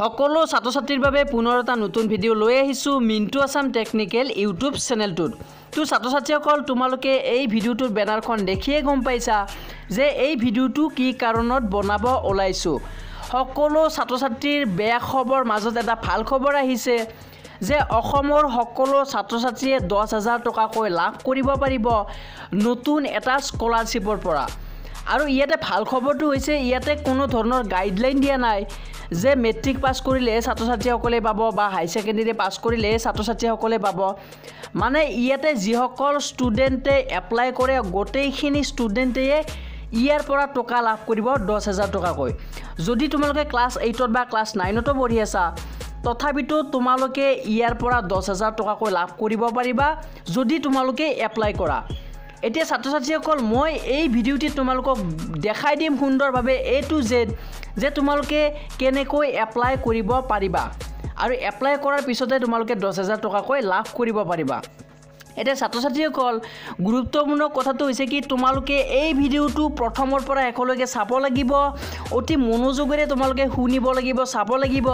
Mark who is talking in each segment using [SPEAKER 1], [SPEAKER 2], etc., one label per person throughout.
[SPEAKER 1] সকলো ছাত্ৰ ছাত্ৰীৰ বাবে পুনৰ এটা নতুন ভিডিঅ' লৈ আহিছোঁ মিণ্টু আছাম টেকনিকেল ইউটিউব চেনেলটোত। তো ছাত্ৰ ছাত্ৰীসকল তোমালোকে এই ভিডিঅ'টোৰ বেনাৰখন দেখিয়ে গম পাইছা যে এই ভিডিঅ'টো কি কাৰণত বনাব ওলাইছোঁ। সকলো ছাত্ৰ ছাত্ৰীৰ বেয়া খবৰ মাজত এটা ভাল খবৰ আহিছে যে অসমৰ সকলো ছাত্ৰ ছাত্ৰীয়ে 10,000 টকাকৈ লাভ কৰিব পাৰিব নতুন এটা স্কলাৰশ্বিপৰ পৰা। আৰু ইয়াতে ভাল খবৰটো হৈছে ইয়াতে কোনো ধৰণৰ গাইডলাইন দিয়া নাই যে মেট্ৰিক পাছ কৰিলে ছাত্ৰ ছাত্ৰীসকলে পাব বা হাই ছেকেণ্ডেৰী পাছ কৰিলে ছাত্ৰ ছাত্ৰীসকলে পাব। মানে ইয়াতে যিসকল ষ্টুডেণ্টে এপ্লাই কৰে গোটেইখিনি ষ্টুডেণ্টেয়ে ইয়াৰ পৰা টকা লাভ কৰিব 10,000 টকাকৈ। যদি তোমালোকে ক্লাছ 8 বা ক্লাছ 9 পঢ়ি আছা তথাপিতো তোমালোকে ইয়াৰ পৰা 10,000 টকাকৈ লাভ কৰিব পাৰিবা যদি তোমালোকে এপ্লাই কৰা। এতিয়া ছাত্ৰ ছাত্ৰীসকল মই এই ভিডিঅ'টিত তোমালোকক দেখাই দিম সুন্দৰভাৱে A to Z যে তোমালোকে কেনেকৈ এপ্লাই কৰিব পাৰিবা আৰু এপ্লাই কৰাৰ পিছতে তোমালোকে 10,000 টকাকৈ লাভ কৰিব পাৰিবা। এতিয়া ছাত্ৰ ছাত্ৰীসকল গুৰুত্বপূৰ্ণ কথাটো হৈছে কি তোমালোকে এই ভিডিঅ'টো প্ৰথমৰ পৰা শেষলৈকে চাব লাগিব, অতি মনোযোগেৰে তোমালোকে শুনিব লাগিব, চাব লাগিব,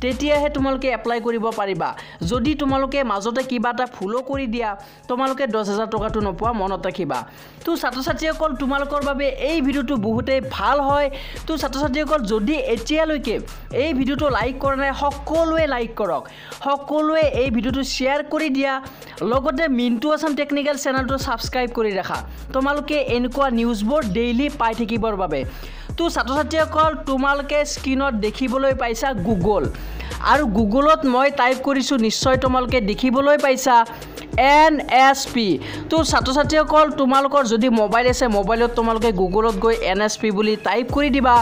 [SPEAKER 1] তেতিয়াহে তোমালোকে এপ্লাই কৰিব পাৰিবা। যদি তোমালোকে মাজতে কিবা এটা ভুলো কৰি দিয়া তোমালোকে 10,000 টকাটো নোপোৱা মনত ৰাখিবা। তো ছাত্ৰ ছাত্ৰীসকল তোমালোকৰ বাবে এই ভিডিঅ'টো বহুতেই ভাল হয়। তো ছাত্ৰ ছাত্ৰীসকল যদি এতিয়ালৈকে এই ভিডিঅ'টো লাইক কৰা নাই সকলোৱে লাইক কৰক, সকলোৱে এই ভিডিঅ'টো শ্বেয়াৰ কৰি দিয়া, লগতে মিণ্টু আছাম টেকনিকেল চেনেলটো ছাবস্ক্ৰাইব কৰি ৰাখা তোমালোকে এনেকুৱা নিউজবোৰ ডেইলি পাই থাকিবৰ বাবে। তো ছাত্ৰ ছাত্ৰীসকল তোমালোকে স্ক্ৰীনত দেখিবলৈ পাইছা গুগল, আৰু গুগলত মই টাইপ কৰিছোঁ নিশ্চয় তোমালোকে দেখিবলৈ পাইছা NSP। তো ছাত্ৰ ছাত্ৰীসকল তোমালোকৰ যদি মোবাইল আছে মোবাইলত তোমালোকে গুগলত গৈ NSP বুলি টাইপ কৰি দিবা,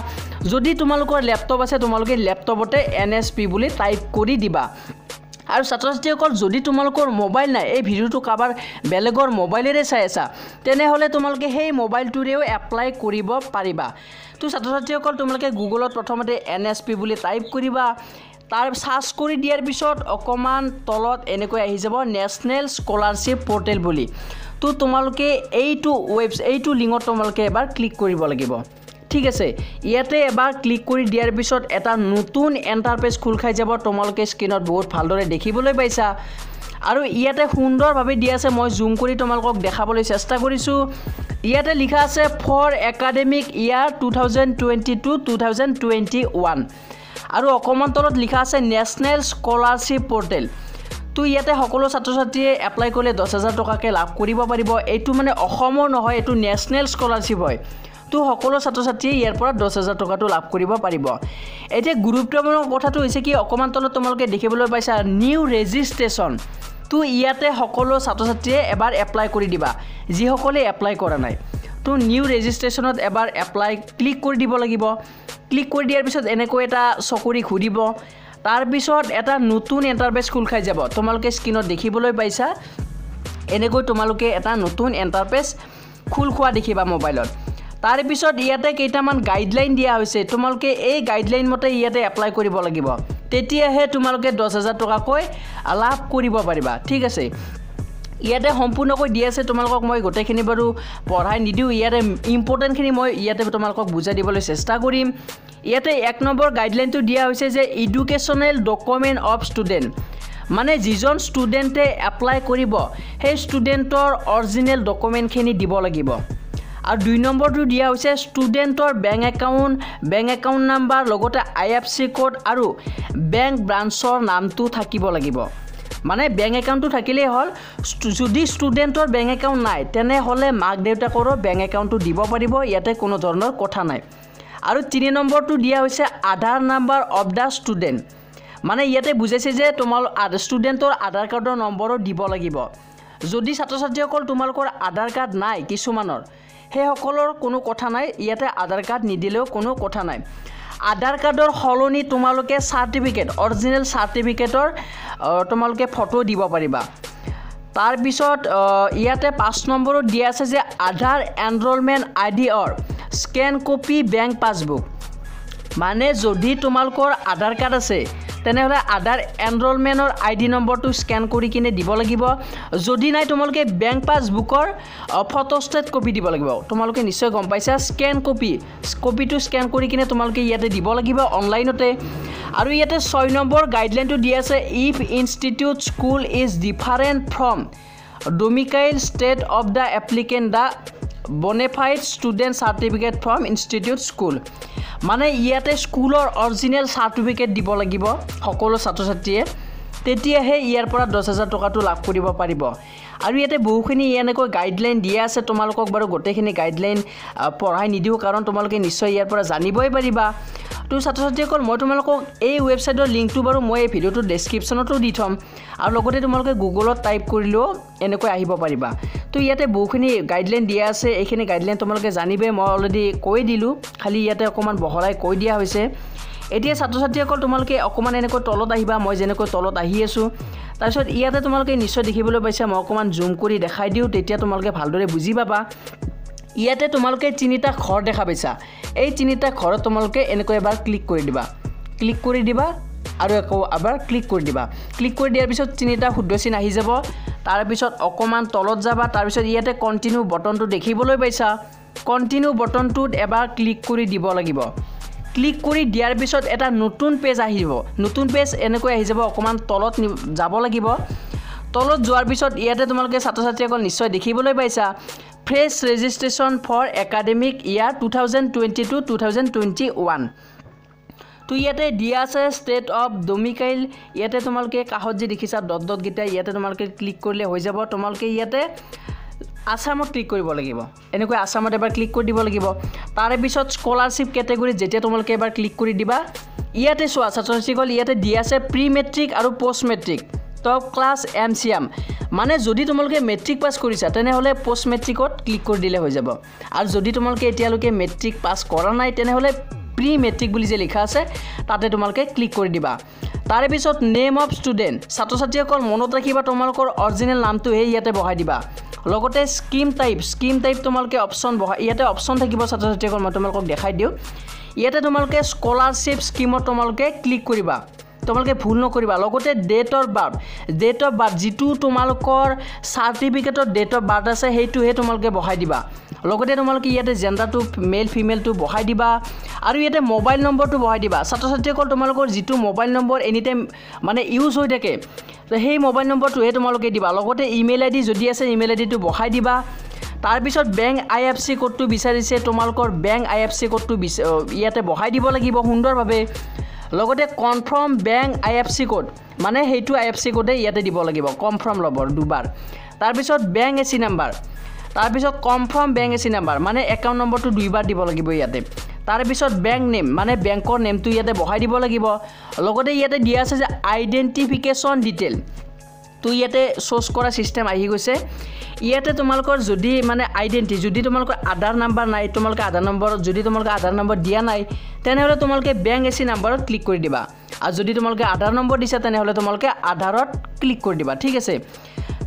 [SPEAKER 1] যদি তোমালোকৰ লেপটপ আছে তোমালোকে লেপটপতে NSP বুলি টাইপ কৰি দিবা। আৰু ছাত্ৰ ছাত্ৰীসকল যদি তোমালোকৰ মোবাইল নাই এই ভিডিঅ'টো কাৰোবাৰ বেলেগৰ মোবাইলেৰে চাই আছা তেনেহ'লে তোমালোকে সেই মোবাইলটোৰেও এপ্লাই কৰিব পাৰিবা। তো ছাত্ৰ ছাত্ৰীসকল তোমালোকে গুগলত প্ৰথমতে NSP বুলি টাইপ কৰিবা, তাৰ সাৰ্চ কৰি দিয়াৰ পিছত অকণমান তলত এনেকৈ আহি যাব নেশ্যনেল স্কলাৰশ্বিপ পৰ্টেল বুলি। তো তোমালোকে এইটো লিংকত তোমালোকে এবাৰ ক্লিক কৰিব লাগিব। ঠিক আছে, ইয়াতে এবাৰ ক্লিক কৰি দিয়াৰ পিছত এটা নতুন এণ্টাৰপেজ খোল খাই যাব, তোমালোকে স্ক্ৰীনত বহুত ভালদৰে দেখিবলৈ পাইছা। আৰু ইয়াতে সুন্দৰভাৱে দিয়া আছে, মই জুম কৰি তোমালোকক দেখাবলৈ চেষ্টা কৰিছোঁ। ইয়াতে লিখা আছে ফৰ একাডেমিক ইয়াৰ 2022-2021 আৰু অকণমান তলত লিখা আছে নেশ্যনেল স্কলাৰশ্বিপ পৰ্টেল। তো ইয়াতে সকলো ছাত্ৰ ছাত্ৰীয়ে এপ্লাই কৰিলে 10,000 টকাকৈ লাভ কৰিব পাৰিব। এইটো মানে অসমৰ নহয়, এইটো নেশ্যনেল স্কলাৰশ্বিপ হয়। তো সকলো ছাত্ৰ ছাত্ৰীয়ে ইয়াৰ পৰা 10,000 টকাটো লাভ কৰিব পাৰিব। এতিয়া গুৰুত্বপূৰ্ণ কথাটো হৈছে কি অকণমান তলত তোমালোকে দেখিবলৈ পাইছা নিউ ৰেজিষ্ট্ৰেশ্যন। তো ইয়াতে সকলো ছাত্ৰ ছাত্ৰীয়ে এবাৰ এপ্লাই কৰি দিবা যিসকলে এপ্লাই কৰা নাই। তো নিউ ৰেজিষ্ট্ৰেশ্যনত এবাৰ এপ্লাই ক্লিক কৰি দিব লাগিব। ক্লিক কৰি দিয়াৰ পিছত এনেকৈ এটা চকুৰি ঘূৰিব, তাৰপিছত এটা নতুন এণ্টাৰপেজ খোল খাই যাব, তোমালোকে স্ক্ৰীনত দেখিবলৈ পাইছা এনেকৈ তোমালোকে এটা নতুন এণ্টাৰপেজ খোল খোৱা দেখিবা মোবাইলত। তাৰপিছত ইয়াতে কেইটামান গাইডলাইন দিয়া হৈছে, তোমালোকে এই গাইডলাইন মতে ইয়াতে এপ্লাই কৰিব লাগিব, তেতিয়াহে তোমালোকে 10,000 টকাকৈ লাভ কৰিব পাৰিবা। ঠিক আছে, ইয়াতে সম্পূৰ্ণকৈ দিয়া আছে, তোমালোকক মই গোটেইখিনি বাৰু পঢ়াই নিদিওঁ, ইয়াতে ইম্পৰ্টেণ্টখিনি মই ইয়াতে তোমালোকক বুজাই দিবলৈ চেষ্টা কৰিম। ইয়াতে 1 নম্বৰ গাইডলাইনটো দিয়া হৈছে যে এডুকেশ্যনেল ডকুমেণ্ট অফ ষ্টুডেণ্ট, মানে যিজন ষ্টুডেণ্টে এপ্লাই কৰিব সেই ষ্টুডেণ্টৰ অৰিজিনেল ডকুমেণ্টখিনি দিব লাগিব। আৰু 2 নম্বৰটো দিয়া হৈছে ষ্টুডেণ্টৰ বেংক একাউণ্ট নাম্বাৰ, লগতে IFSC কোড আৰু বেংক ব্ৰাঞ্চৰ নামটো থাকিব লাগিব। মানে বেংক একাউণ্টটো থাকিলেই হ'ল, যদি ষ্টুডেণ্টৰ বেংক একাউণ্ট নাই তেনেহ'লে মাক দেউতাকৰো বেংক একাউণ্টটো দিব পাৰিব, ইয়াতে কোনো ধৰণৰ কথা নাই। আৰু 3 নম্বৰটো দিয়া হৈছে আধাৰ নাম্বাৰ অফ দ্য ষ্টুডেণ্ট, মানে ইয়াতে বুজাইছে যে ষ্টুডেণ্টৰ আধাৰ কাৰ্ডৰ নম্বৰো দিব লাগিব। যদি ছাত্ৰ ছাত্ৰীসকল তোমালোকৰ আধাৰ কাৰ্ড নাই কিছুমানৰ সেইসকলৰ কোনো কথা নাই, ইয়াতে আধাৰ কাৰ্ড নিদিলেও কোনো কথা নাই। আধাৰ কাৰ্ডৰ সলনি তোমালোকে চাৰ্টিফিকেট অৰিজিনেল চাৰ্টিফিকেটৰ তোমালোকে ফটো দিব পাৰিবা। তাৰপিছত ইয়াতে 5 নম্বৰত দিয়া আছে যে আধাৰ এনৰলমেণ্ট ID অৰ স্কেন কপি বেংক পাছবুক, মানে যদি তোমালোকৰ আধাৰ কাৰ্ড আছে তেনেহ'লে আধাৰ এনৰোলমেণ্টৰ আইডি নম্বৰটো স্কেন কৰি কিনে দিব লাগিব যদি নাই তোমালোকে বেংক পাছবুকৰ ফটোষ্টেট কপি দিব লাগিব তোমালোকে নিশ্চয় গম পাইছা স্কেন কপিটো স্কেন কৰি কিনে তোমালোকে ইয়াতে দিব লাগিব অনলাইনতে আৰু ইয়াতে 6 নম্বৰ গাইডলাইনটো দিয়া আছে if institute school is different from domicile state of the applicant the bona fide student certificate from institute school মানে ইয়াতে স্কুলৰ অৰিজিনেল চাৰ্টিফিকেট দিব লাগিব সকলো ছাত্ৰ ছাত্ৰীয়ে তেতিয়াহে ইয়াৰ পৰা 10,000 টকাটো লাভ কৰিব পাৰিব আৰু ইয়াতে বহুখিনি এনেকৈ গাইডলাইন দিয়া আছে তোমালোকক বাৰু গোটেইখিনি গাইডলাইন পঢ়াই নিদিও কাৰণ তোমালোকে নিশ্চয় ইয়াৰ পৰা জানিবই পাৰিবা তো ছাত্ৰ ছাত্ৰীসকল মই তোমালোকক এই ৱেবছাইটৰ লিংকটো বাৰু মই এই ভিডিঅ'টো ডেছক্ৰিপশ্যনতো দি থ'ম আৰু লগতে তোমালোকে গুগলত টাইপ কৰিলেও এনেকৈ আহিব পাৰিবা তো ইয়াতে বহুখিনি গাইডলাইন দিয়া আছে এইখিনি গাইডলাইন তোমালোকে জানিবে মই অলৰেডি কৈ দিলোঁ খালি ইয়াতে অকণমান বহলাই কৈ দিয়া হৈছে এতিয়া ছাত্ৰ ছাত্ৰীসকল তোমালোকে অকণমান এনেকৈ তলত আহিবা মই যেনেকৈ তলত আহি আছোঁ তাৰপিছত ইয়াতে তোমালোকে নিশ্চয় দেখিবলৈ পাইছা মই অকণমান জুম কৰি দেখাই দিওঁ তেতিয়া তোমালোকে ভালদৰে বুজি পাবা ইয়াতে তোমালোকে তিনিটা ঘৰ দেখা পাইছা এই তিনিটা ঘৰত তোমালোকে এনেকৈ এবাৰ ক্লিক কৰি দিবা আৰু আকৌ এবাৰ ক্লিক কৰি দিয়াৰ পিছত তিনিটা শুদ্ধ চিন আহি যাব তাৰপিছত অকণমান তলত যাবা তাৰপিছত ইয়াতে কণ্টিনিউ বটনটো দেখিবলৈ পাইছা কণ্টিনিউ বটনটোত এবাৰ ক্লিক কৰি দিব লাগিব ক্লিক কৰি দিয়াৰ পিছত এটা নতুন পেজ আহিব নতুন পেজ এনেকৈ আহি যাব অকণমান তলত যাব লাগিব তলত যোৱাৰ পিছত ইয়াতে তোমালোকে ছাত্ৰ ছাত্ৰীসকল নিশ্চয় দেখিবলৈ পাইছা ফ্ৰেছ ৰেজিষ্ট্ৰেশ্যন ফৰ একাডেমিক ইয়াৰ 2022-2021 তো ইয়াতে দিয়া আছে ষ্টেট অফ ডোমিকাইল ইয়াতে তোমালোকে কাষত যে দেখিছা ডট গিটা ইয়াতে তোমালোকে ক্লিক কৰিলে হৈ যাব তোমালোকে ইয়াতে আসামত ক্লিক কৰিব লাগিব এনেকৈ আসামত এবাৰ ক্লিক কৰি দিব লাগিব তাৰে পিছত স্কলাৰশ্বিপ কেটেগৰী যেতিয়া তোমালোকে এবাৰ ক্লিক কৰি দিবা ইয়াতে চোৱা ছাত্ৰ ছাত্ৰীসকল ইয়াতে দিয়া আছে প্ৰি মেট্ৰিক আৰু post matric top class MCM মানে যদি তোমালোকে মেট্ৰিক পাছ কৰিছা তেনেহ'লে পোষ্ট মেট্ৰিকত ক্লিক কৰি দিলে হৈ যাব আৰু যদি তোমালোকে এতিয়ালৈকে মেট্ৰিক পাছ কৰা নাই তেনেহ'লে প্ৰি মেট্ৰিক বুলি যে লিখা আছে তাতে তোমালোকে ক্লিক কৰি দিবা তাৰে পিছত নেম অফ ষ্টুডেণ্ট ছাত্ৰ ছাত্ৰীসকল মনত ৰাখিবা তোমালোকৰ অৰিজিনেল নামটোহে ইয়াতে বহাই দিবা লগতে স্কিম টাইপ তোমালোকে অপশ্যন বহাই ইয়াতে অপশ্যন থাকিব ছাত্ৰ ছাত্ৰীসকল মই তোমালোকক দেখাই দিওঁ ইয়াতে তোমালোকে স্কলাৰশ্বিপ স্কিমত তোমালোকে ক্লিক কৰিবা তোমালোকে ভুল নকৰিবা লগতে ডেট অফ বাৰ্থ যিটো তোমালোকৰ চাৰ্টিফিকেটৰ ডেট অফ বাৰ্থ আছে সেইটোহে তোমালোকে বহাই দিবা লগতে তোমালোকে ইয়াতে জেণ্ডাৰটো মেল ফিমেলটো বহাই দিবা আৰু ইয়াতে মোবাইল নম্বৰটো বহাই দিবা ছাত্ৰ ছাত্ৰীসকল তোমালোকৰ যিটো মোবাইল নম্বৰ এনি টাইম মানে ইউজ হৈ থাকে তো সেই মোবাইল নম্বৰটোহে তোমালোকে দিবা লগতে ইমেইল আইডি যদি আছে ইমেইল আইডিটো বহাই দিবা তাৰপিছত বেংক IFSC কোডটো বিচাৰিছে তোমালোকৰ বেংক IFSC কোডটো ইয়াতে বহাই দিব লাগিব সুন্দৰভাৱে লগতে কনফাৰ্ম বেংক IFSC কোড মানে সেইটো IFSC কোডে ইয়াতে দিব লাগিব কনফাৰ্ম ল'ব দুবাৰ তাৰপিছত বেংক AC নাম্বাৰ তাৰপিছত কনফাৰ্ম বেংক AC নাম্বাৰ মানে একাউণ্ট নম্বৰটো দুইবাৰ দিব লাগিব ইয়াতে তাৰপিছত বেংক নেম মানে বেংকৰ নেমটো ইয়াতে বহাই দিব লাগিব লগতে ইয়াতে দিয়া আছে যে আইডেণ্টিফিকেশ্যন ডিটেইল তো ইয়াতে চ'ৰ্চ কৰা ছিষ্টেম আহি গৈছে ইয়াতে তোমালোকৰ যদি মানে যদি তোমালোকৰ আধাৰ নাম্বাৰ নাই তোমালোকে আধাৰ নম্বৰ দিয়া নাই তেনেহ'লে তোমালোকে বেংক AC নাম্বাৰত ক্লিক কৰি দিবা আৰু যদি তোমালোকে আধাৰ নম্বৰ দিছা তেনেহ'লে তোমালোকে আধাৰত ক্লিক কৰি দিবা ঠিক আছে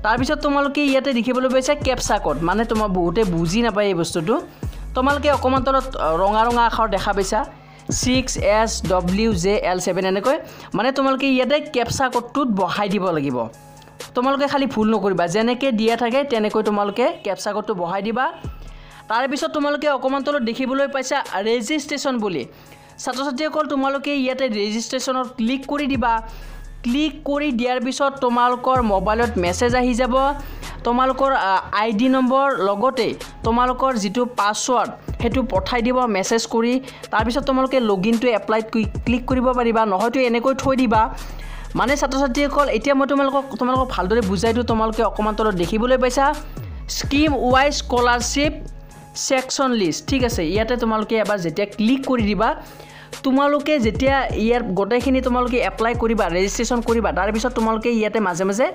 [SPEAKER 1] তাৰপিছত তোমালোকে ইয়াতে দেখিবলৈ পাইছা কেপচা কোড মানে তোমাৰ বহুতে বুজি নাপায় এই বস্তুটো তোমালোকে অকণমান তলত ৰঙা আখৰ দেখা পাইছা 6SWJL7 এনেকৈ মানে তোমালোকে ইয়াতে কেপচা কোডটোত বহাই দিব লাগিব তোমালোকে খালি ভুল নকৰিবা যেনেকৈ দিয়া থাকে তেনেকৈ তোমালোকে কেপচা কোডটো বহাই দিবা তাৰপিছত তোমালোকে অকণমান তলত দেখিবলৈ পাইছা ৰেজিষ্ট্ৰেশ্যন বুলি ছাত্ৰ ছাত্ৰীসকল তোমালোকে ইয়াতে ৰেজিষ্ট্ৰেশ্যনত ক্লিক কৰি দিবা ক্লিক কৰি দিয়াৰ পিছত তোমালোকৰ মোবাইলত মেছেজ আহি যাব তোমালোকৰ ID নম্বৰ লগতে তোমালোকৰ যিটো পাছৱৰ্ড হেতু পঠাই দিব মেছেজ কৰি তাৰপিছত তোমালোকে লগইনটো এপ্লাইড ক্লিক কৰিব পাৰিবা নহয়তো এনেকৈ থৈ দিবা মানে ছাত্ৰ ছাত্ৰীসকল এতিয়া মই তোমালোকক ভালদৰে বুজাই দিওঁ তোমালোকে অকণমান তলত দেখিবলৈ পাইছা scheme wise scholarship section list ঠিক আছে ইয়াতে তোমালোকে এবাৰ যেতিয়া ক্লিক কৰি দিবা তোমালোকে যেতিয়া ইয়াৰ গোটেইখিনি তোমালোকে এপ্লাই কৰিবা ৰেজিষ্ট্ৰেশ্যন কৰিবা তাৰ পিছত তোমালোকে ইয়াতে মাজে মাজে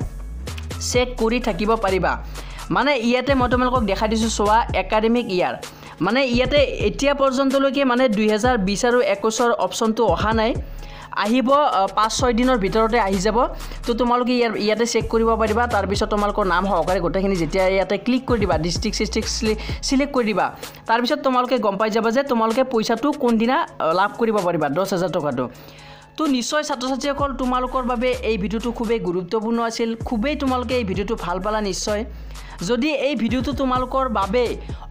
[SPEAKER 1] চেক কৰি থাকিব পাৰিবা মানে ইয়াতে মই তোমালোকক দেখাই দিছোঁ চোৱা একাডেমিক ইয়াৰ মানে ইয়াতে এতিয়া পৰ্যন্তলৈকে মানে 2020 আৰু 21ৰ অপশ্যনটো অহা নাই আহিব 5-6 দিনৰ ভিতৰতে আহি যাব তো তোমালোকে ইয়াতে চেক কৰিব পাৰিবা তাৰ পিছত তোমালোকৰ নাম সহকাৰে গোটেইখিনি যেতিয়া ইয়াতে ক্লিক কৰি দিবা ডিস্ট্ৰিক্ট সিলেক্ট কৰি দিবা তাৰ পিছত তোমালোকে গম পাই যাবা যে তোমালোকে পইচাটো কোন দিনা লাভ কৰিব পাৰিবা 10,000 টকাটো তো তো নিশ্চয় ছাত্ৰ ছাত্ৰীসকল তোমালোকৰ বাবে এই ভিডিওটো খুবেই গুৰুত্বপূৰ্ণ আছিল খুবেই তোমালোকে এই ভিডিওটো ভাল পালা নিশ্চয় যদি এই ভিডিওটো তোমালোকৰ বাবে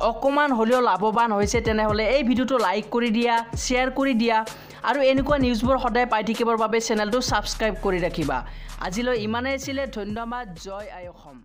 [SPEAKER 1] অকমান হলেও লাভৱান হৈছে তেনেহলে এই ভিডিওটো লাইক কৰি দিয়া শেয়াৰ কৰি দিয়া আৰু এনেকুৱা নিউজবোৰ সদায় পাই থাকিবৰ বাবে চেনেলটো সাবস্ক্ৰাইব কৰি ৰাখিবা আজিলৈ ইমানেই আছিল ধন্যবাদ জয় আই অসম